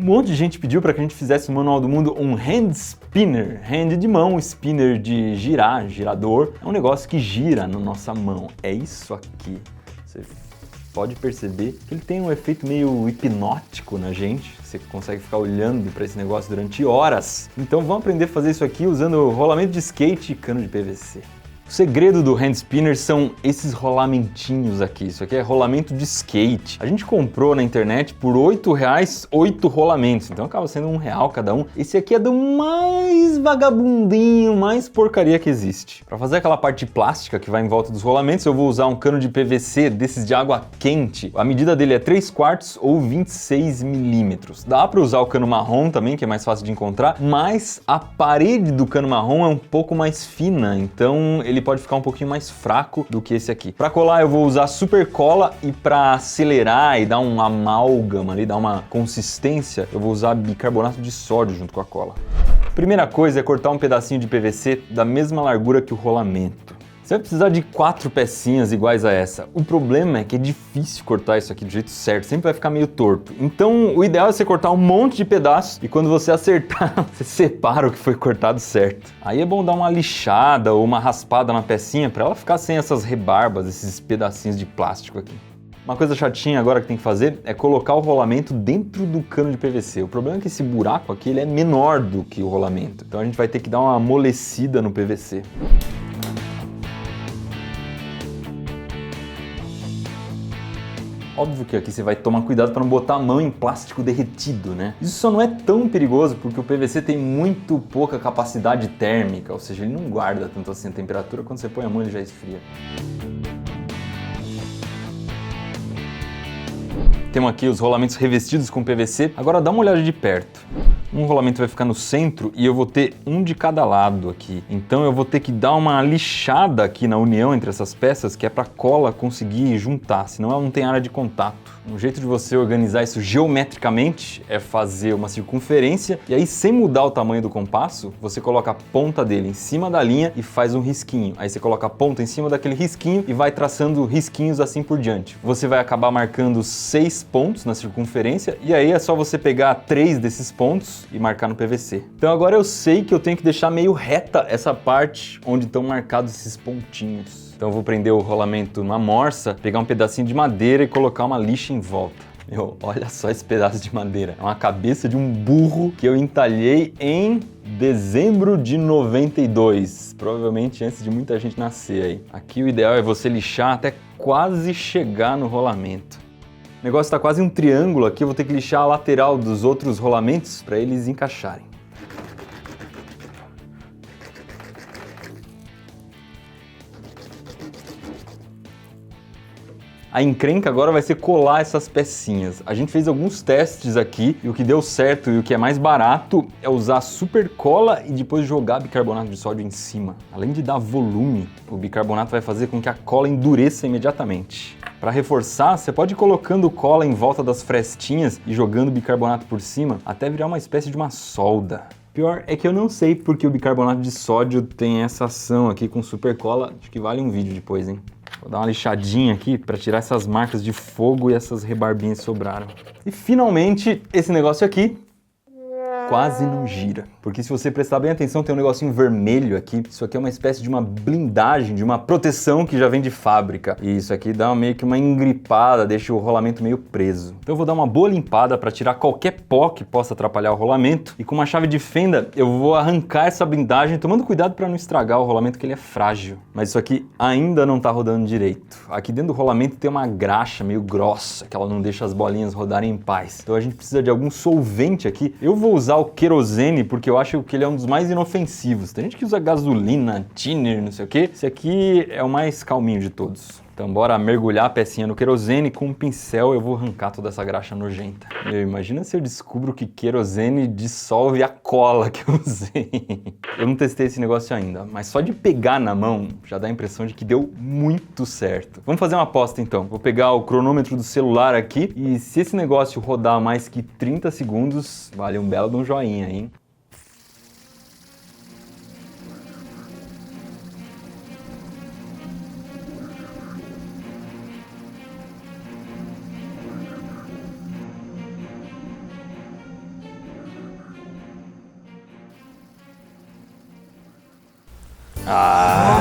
Um monte de gente pediu para que a gente fizesse o Manual do Mundo um hand spinner. Hand de mão, spinner de girar, girador. É um negócio que gira na nossa mão. É isso aqui. Você pode perceber que ele tem um efeito meio hipnótico na gente. Você consegue ficar olhando para esse negócio durante horas. Então vamos aprender a fazer isso aqui usando rolamento de skate e cano de PVC. O segredo do hand spinner são esses rolamentinhos aqui. Isso aqui é rolamento de skate. A gente comprou na internet por R$8, 8 rolamentos. Então acaba sendo R$1 cada um. Esse aqui é do mais vagabundinho, mais porcaria que existe. Para fazer aquela parte plástica que vai em volta dos rolamentos, eu vou usar um cano de PVC desses de água quente. A medida dele é 3/4 ou 26 milímetros. Dá para usar o cano marrom também, que é mais fácil de encontrar, mas a parede do cano marrom é um pouco mais fina, então ele pode ficar um pouquinho mais fraco do que esse aqui. Para colar eu vou usar super cola e para acelerar e dar um amálgama ali, dar uma consistência, eu vou usar bicarbonato de sódio junto com a cola. Primeira coisa é cortar um pedacinho de PVC da mesma largura que o rolamento. Você vai precisar de 4 pecinhas iguais a essa. O problema é que é difícil cortar isso aqui do jeito certo, sempre vai ficar meio torto. Então o ideal é você cortar um monte de pedaços e quando você acertar, você separa o que foi cortado certo. Aí é bom dar uma lixada ou uma raspada na pecinha para ela ficar sem essas rebarbas, esses pedacinhos de plástico aqui. Uma coisa chatinha agora que tem que fazer é colocar o rolamento dentro do cano de PVC. O problema é que esse buraco aqui ele é menor do que o rolamento. Então a gente vai ter que dar uma amolecida no PVC. Óbvio que aqui você vai tomar cuidado para não botar a mão em plástico derretido, né? Isso só não é tão perigoso porque o PVC tem muito pouca capacidade térmica, ou seja, ele não guarda tanto assim a temperatura, quando você põe a mão ele já esfria. Temos aqui os rolamentos revestidos com PVC. Agora dá uma olhada de perto. Um rolamento vai ficar no centro e eu vou ter um de cada lado aqui. Então eu vou ter que dar uma lixada aqui na união entre essas peças, que é para a cola conseguir juntar, senão ela não tem área de contato. Um jeito de você organizar isso geometricamente é fazer uma circunferência e aí, sem mudar o tamanho do compasso, você coloca a ponta dele em cima da linha e faz um risquinho. Aí você coloca a ponta em cima daquele risquinho e vai traçando risquinhos assim por diante. Você vai acabar marcando 6 pontos na circunferência e aí é só você pegar 3 desses pontos e marcar no PVC. Então agora eu sei que eu tenho que deixar meio reta essa parte onde estão marcados esses pontinhos. Então eu vou prender o rolamento numa morsa, pegar um pedacinho de madeira e colocar uma lixa em volta. Meu, olha só esse pedaço de madeira. É uma cabeça de um burro que eu entalhei em dezembro de 92. Provavelmente antes de muita gente nascer aí. Aqui o ideal é você lixar até quase chegar no rolamento. O negócio está quase um triângulo aqui, eu vou ter que lixar a lateral dos outros rolamentos para eles encaixarem. A encrenca agora vai ser colar essas pecinhas. A gente fez alguns testes aqui e o que deu certo e o que é mais barato é usar super cola e depois jogar bicarbonato de sódio em cima. Além de dar volume, o bicarbonato vai fazer com que a cola endureça imediatamente. Para reforçar, você pode ir colocando cola em volta das frestinhas e jogando bicarbonato por cima até virar uma espécie de uma solda. Pior é que eu não sei porque o bicarbonato de sódio tem essa ação aqui com super cola. Acho que vale um vídeo depois, hein? Vou dar uma lixadinha aqui para tirar essas marcas de fogo e essas rebarbinhas que sobraram. E finalmente, esse negócio aqui quase não gira. Porque se você prestar bem atenção, tem um negocinho vermelho aqui. Isso aqui é uma espécie de uma blindagem, de uma proteção que já vem de fábrica. E isso aqui dá meio que uma engripada, deixa o rolamento meio preso. Então eu vou dar uma boa limpada para tirar qualquer pó que possa atrapalhar o rolamento. E com uma chave de fenda eu vou arrancar essa blindagem, tomando cuidado para não estragar o rolamento, que ele é frágil. Mas isso aqui ainda não tá rodando direito. Aqui dentro do rolamento tem uma graxa meio grossa, que ela não deixa as bolinhas rodarem em paz. Então a gente precisa de algum solvente aqui. Eu vou usar o querosene, porque eu acho que ele é um dos mais inofensivos. Tem gente que usa gasolina, thinner, não sei o que. Esse aqui é o mais calminho de todos. Então bora mergulhar a pecinha no querosene. Com um pincel eu vou arrancar toda essa graxa nojenta. Imagina se eu descubro que querosene dissolve a cola que eu usei. Eu não testei esse negócio ainda, mas só de pegar na mão já dá a impressão de que deu muito certo. Vamos fazer uma aposta então. Vou pegar o cronômetro do celular aqui e se esse negócio rodar mais que 30 segundos, vale um belo de um joinha, hein? Ah!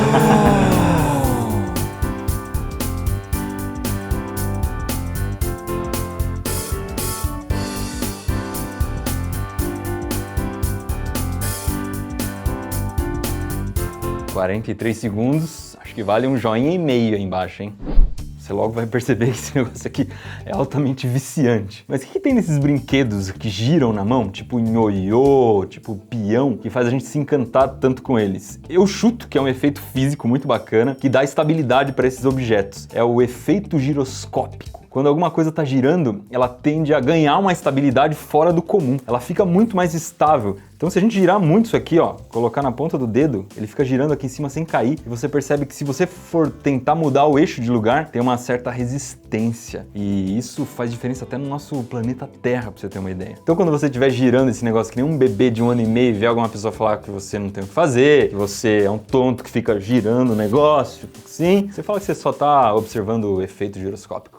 43 segundos, acho que vale um joinha e meio aí embaixo, hein? Você logo vai perceber que esse negócio aqui é altamente viciante. Mas o que tem nesses brinquedos que giram na mão, tipo ioiô, tipo peão, que faz a gente se encantar tanto com eles? Eu chuto que é um efeito físico muito bacana que dá estabilidade para esses objetos. É o efeito giroscópico. Quando alguma coisa está girando, ela tende a ganhar uma estabilidade fora do comum. Ela fica muito mais estável. Então se a gente girar muito isso aqui, ó, colocar na ponta do dedo, ele fica girando aqui em cima sem cair. E você percebe que se você for tentar mudar o eixo de lugar, tem uma certa resistência. E isso faz diferença até no nosso planeta Terra, pra você ter uma ideia. Então quando você estiver girando esse negócio que nem um bebê de 1 ano e meio e ver alguma pessoa falar que você não tem o que fazer, que você é um tonto que fica girando o negócio, tipo assim, você fala que você só tá observando o efeito giroscópico.